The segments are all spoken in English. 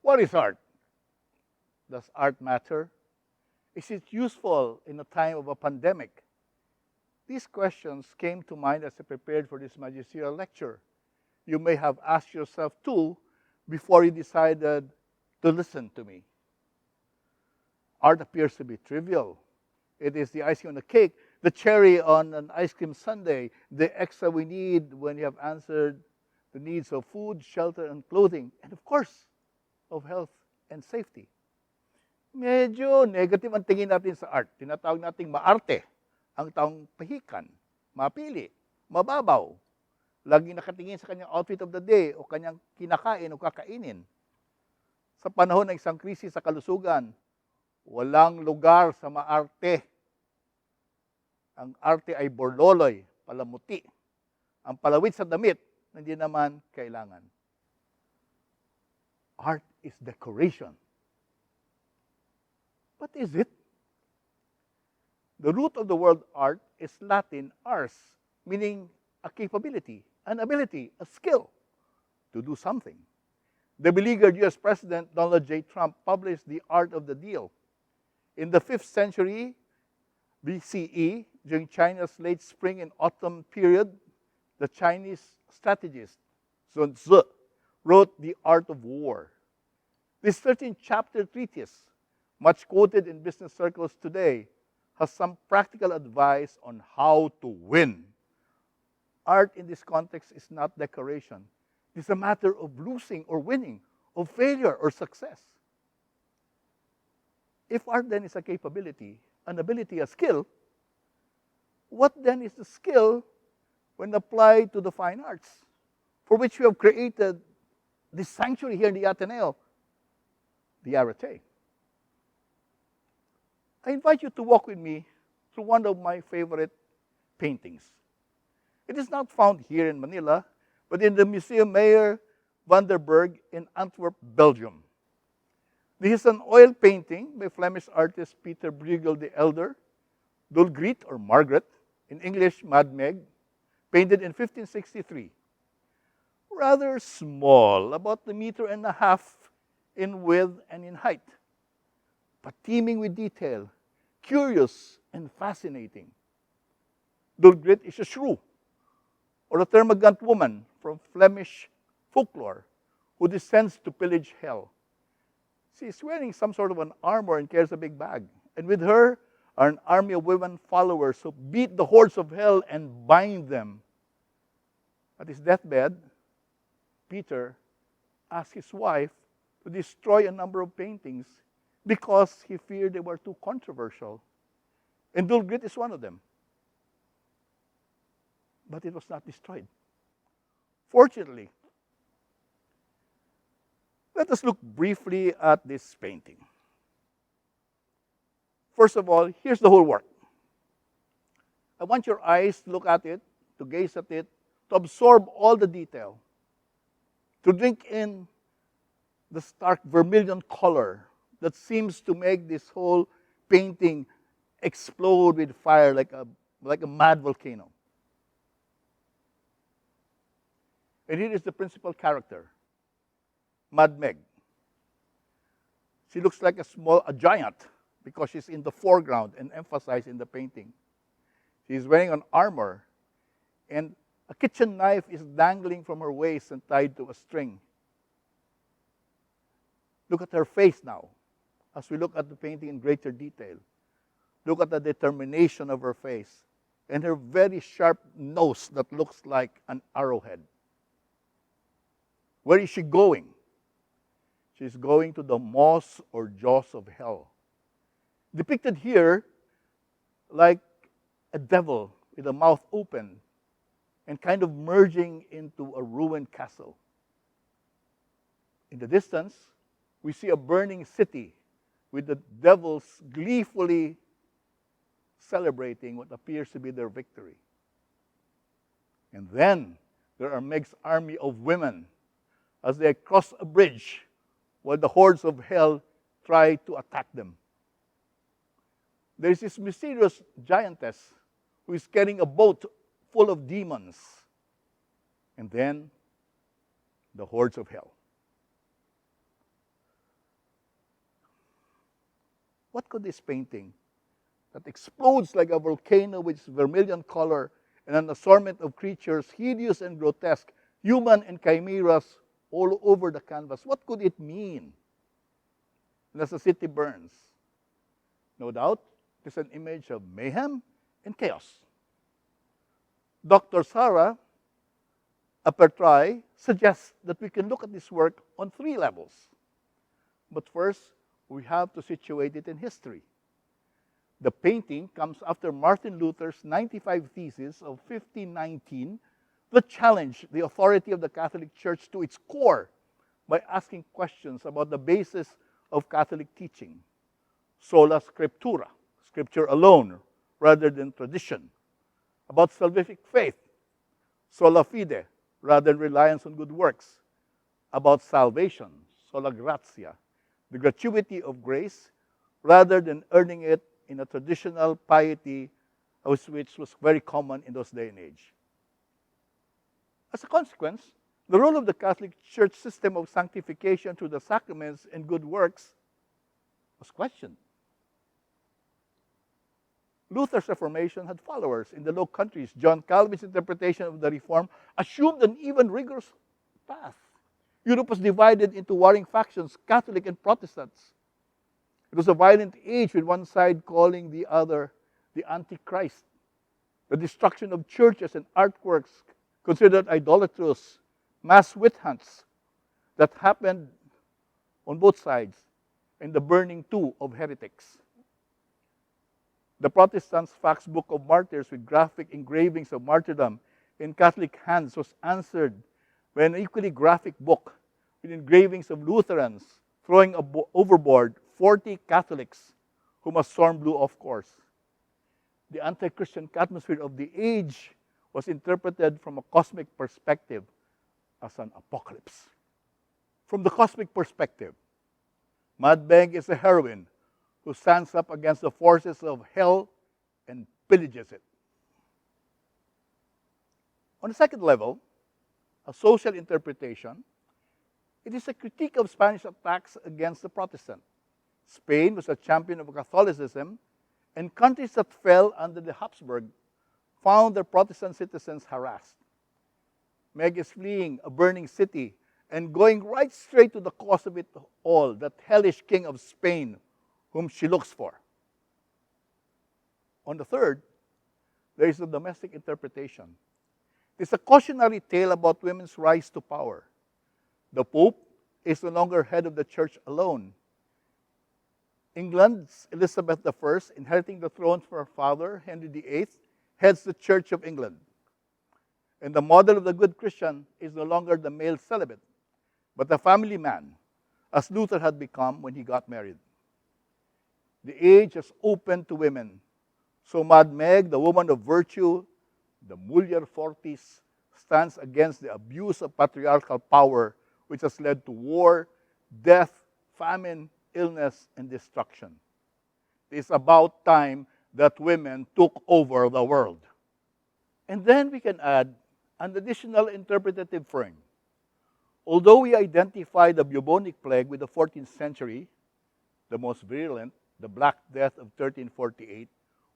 What is art? Does art matter? Is it useful in a time of a pandemic? These questions came to mind as I prepared for this magisterial lecture. You may have asked yourself too before you decided to listen to me. Art appears to be trivial. It is the icing on the cake, the cherry on an ice cream sundae, the extra we need when you have answered the needs of food, shelter, and clothing, and of course, of health and safety. Medyo negative ang tingin natin sa art. Tinatawag nating maarte, ang taong pahikan, mapili, mababaw, laging nakatingin sa kanyang outfit of the day o kanyang kinakain o kakainin. Sa panahon ng isang krisis sa kalusugan, walang lugar sa maarte. Ang arte ay borloloy, palamuti. Ang palawit sa damit, hindi naman kailangan. Art is decoration. What is it? The root of the word art is Latin ars, meaning a capability, an ability, a skill to do something. The beleaguered U.S. President Donald J. Trump published The Art of the Deal. In the 5th century BCE, during China's late spring and autumn period, the Chinese strategist Sun Tzu wrote The Art of War. This 13-chapter treatise, much quoted in business circles today, has some practical advice on how to win. Art in this context is not decoration. It's a matter of losing or winning, of failure or success. If art then is a capability, an ability, a skill, what then is the skill when applied to the fine arts, for which we have created this sanctuary here in the Ateneo, the Arete? I invite you to walk with me through one of my favorite paintings. It is not found here in Manila, but in the Museum Meyer van der Berg in Antwerp, Belgium. This is an oil painting by Flemish artist Pieter Bruegel the Elder, Griet or Margaret, in English Mad Meg, painted in 1563. Rather small, about a meter and a half in width and in height, but teeming with detail, curious and fascinating. Griet is a shrew, or a termagant woman from Flemish folklore who descends to pillage hell. She is wearing some sort of an armor and carries a big bag. And with her are an army of women followers who beat the hordes of hell and bind them. At his deathbed, Pieter asked his wife to destroy a number of paintings because he feared they were too controversial. And Griet is one of them. But it was not destroyed. Fortunately, let us look briefly at this painting. First of all, here's the whole work. I want your eyes to look at it, to gaze at it, to absorb all the detail, to drink in the stark vermilion color that seems to make this whole painting explode with fire like a mad volcano. And here is the principal character, Mad Meg. She looks like a giant because she's in the foreground and emphasized in the painting. She's wearing an armor, and a kitchen knife is dangling from her waist and tied to a string. Look at her face now, as we look at the painting in greater detail. Look at the determination of her face and her very sharp nose that looks like an arrowhead. Where is she going? She's going to the maws or jaws of hell. Depicted here like a devil with a mouth open and kind of merging into a ruined castle. In the distance, we see a burning city with the devils gleefully celebrating what appears to be their victory. And then there are Meg's army of women as they cross a bridge while the hordes of hell try to attack them. There is this mysterious giantess who is carrying a boat full of demons. And then the hordes of hell. What could this painting that explodes like a volcano with its vermilion color and an assortment of creatures, hideous and grotesque, human and chimeras, all over the canvas, what could it mean? And as the city burns, no doubt, it is an image of mayhem and chaos. Dr. Sarah Apertrai suggests that we can look at this work on three levels. But first, we have to situate it in history. The painting comes after Martin Luther's 95 Theses of 1519 that challenged the authority of the Catholic Church to its core by asking questions about the basis of Catholic teaching. Sola scriptura, scripture alone, rather than tradition. About salvific faith, sola fide, rather than reliance on good works. About salvation, sola gratia, the gratuity of grace, rather than earning it in a traditional piety, which was very common in those day and age. As a consequence, the role of the Catholic Church system of sanctification through the sacraments and good works was questioned. Luther's Reformation had followers in the Low Countries. John Calvin's interpretation of the Reform assumed an even rigorous path. Europe was divided into warring factions, Catholic and Protestants. It was a violent age with one side calling the other the Antichrist. The destruction of churches and artworks considered idolatrous, mass witch hunts that happened on both sides, and the burning too of heretics. The Protestants' Fax Book of Martyrs with graphic engravings of martyrdom in Catholic hands was answered by an equally graphic book with engravings of Lutherans throwing overboard 40 Catholics who must storm blue off course. The anti-Christian atmosphere of the age was interpreted from a cosmic perspective as an apocalypse. From the cosmic perspective, Mad Meg is a heroine who stands up against the forces of hell and pillages it. On the second level, a social interpretation, it is a critique of Spanish attacks against the Protestant. Spain was a champion of Catholicism, and countries that fell under the Habsburg found their Protestant citizens harassed. Meg is fleeing a burning city and going right straight to the cause of it all, that hellish king of Spain, whom she looks for. On the third, there is a domestic interpretation. It is a cautionary tale about women's rise to power. The Pope is no longer head of the church alone. England's Elizabeth I, inheriting the throne from her father, Henry VIII, heads the Church of England. And the model of the good Christian is no longer the male celibate, but the family man, as Luther had become when he got married. The age has opened to women. So Mad Meg, the woman of virtue, the Mulier Fortis, stands against the abuse of patriarchal power, which has led to war, death, famine, illness, and destruction. It is about time that women took over the world. And then we can add an additional interpretative frame. Although we identify the bubonic plague with the 14th century, the most virulent, the Black Death of 1348,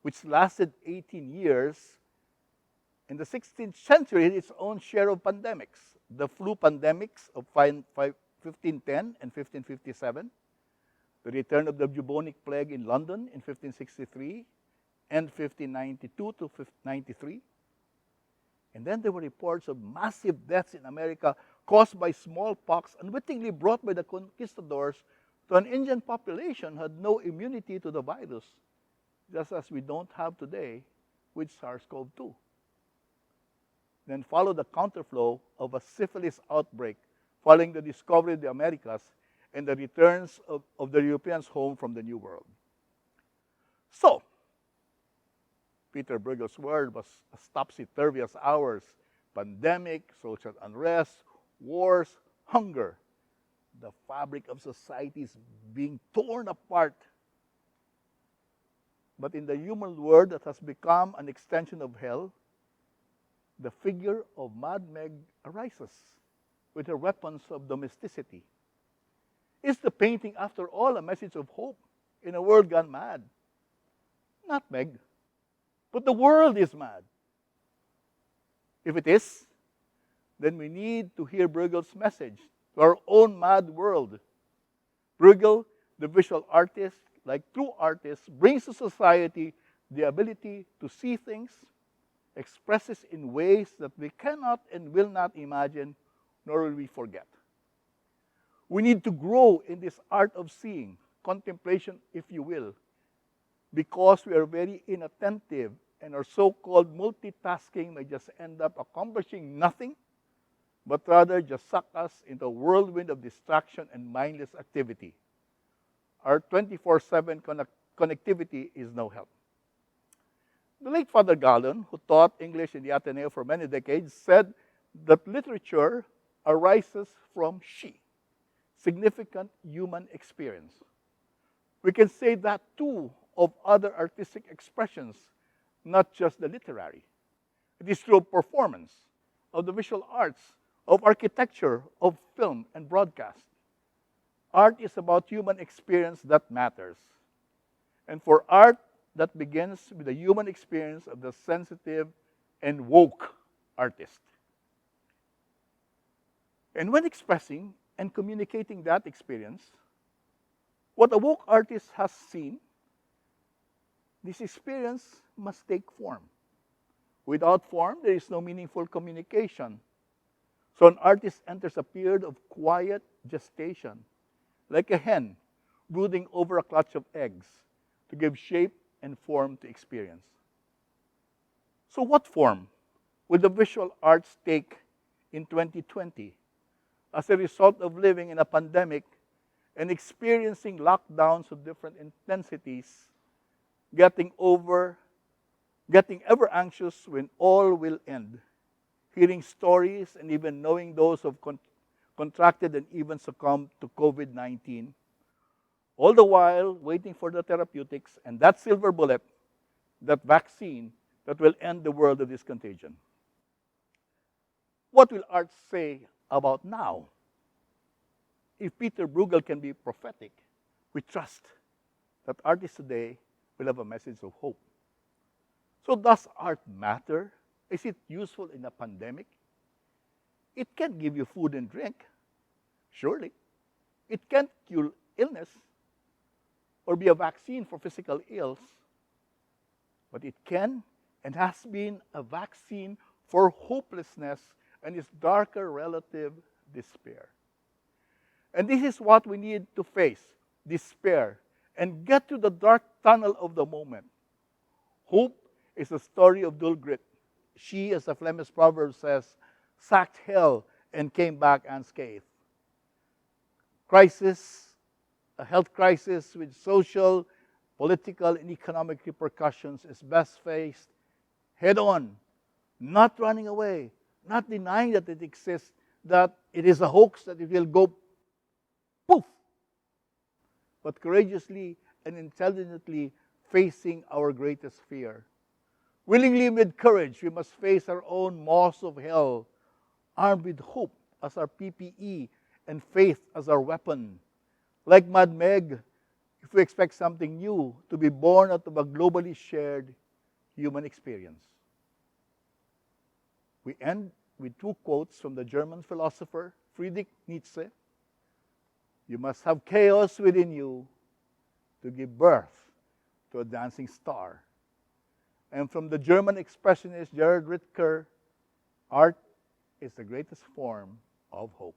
which lasted 18 years, in the 16th century had its own share of pandemics. The flu pandemics of 1510 and 1557, the return of the bubonic plague in London in 1563 and 1592 to 1593. And then there were reports of massive deaths in America caused by smallpox, unwittingly brought by the conquistadors to an Indian population who had no immunity to the virus, just as we don't have today with SARS-CoV-2. Then followed the counterflow of a syphilis outbreak following the discovery of the Americas and the returns of the Europeans home from the New World. So, Pieter Bruegel's word was as topsy-turvy as ours: pandemic, social unrest, wars, hunger. The fabric of society is being torn apart. But in the human world that has become an extension of hell, the figure of Mad Meg arises with her weapons of domesticity. Is the painting, after all, a message of hope? in a world gone mad. Not Meg, but the world is mad. If it is, then we need to hear Bruegel's message to our own mad world. Bruegel, the visual artist, like true artists, brings to society the ability to see things, expresses in ways that we cannot and will not imagine, nor will we forget. We need to grow in this art of seeing, contemplation, if you will, because we are very inattentive and our so-called multitasking may just end up accomplishing nothing, but rather just suck us into a whirlwind of distraction and mindless activity. Our 24/7 connectivity is no help. The late Father Gallon, who taught English in the Ateneo for many decades, said that literature arises from she, significant human experience. We can say that too of other artistic expressions, not just the literary. It is true of performance, of the visual arts, of architecture, of film and broadcast. Art is about human experience that matters. And for art, that begins with the human experience of the sensitive and woke artist. And when expressing and communicating that experience, what a woke artist has seen, this experience must take form. Without form, there is no meaningful communication. So an artist enters a period of quiet gestation, like a hen brooding over a clutch of eggs to give shape and form to experience. So what form will the visual arts take in 2020 as a result of living in a pandemic and experiencing lockdowns of different intensities, getting ever anxious when all will end, hearing stories and even knowing those who have contracted and even succumbed to COVID-19, all the while waiting for the therapeutics and that silver bullet, that vaccine that will end the world of this contagion. What will art say about now? If Pieter Bruegel can be prophetic, we trust that artists today will have a message of hope. So does art matter? Is it useful in a pandemic? It can't give you food and drink, surely. It can't cure illness or be a vaccine for physical ills, but it can and has been a vaccine for hopelessness and its darker relative, despair. And this is what we need to face, despair, and get to the dark tunnel of the moment. Hope is the story of Griet. She, as the Flemish proverb says, sacked hell and came back unscathed. Crisis, a health crisis with social, political, and economic repercussions is best faced head-on, not running away, not denying that it exists, that it is a hoax, that it will go poof, but courageously and intelligently facing our greatest fear. Willingly with courage, we must face our own maws of hell, armed with hope as our PPE and faith as our weapon. Like Mad Meg, if we expect something new to be born out of a globally shared human experience. We end with two quotes from the German philosopher Friedrich Nietzsche. You must have chaos within you to give birth to a dancing star. And from the German expressionist Gerhard Richter, art is the greatest form of hope.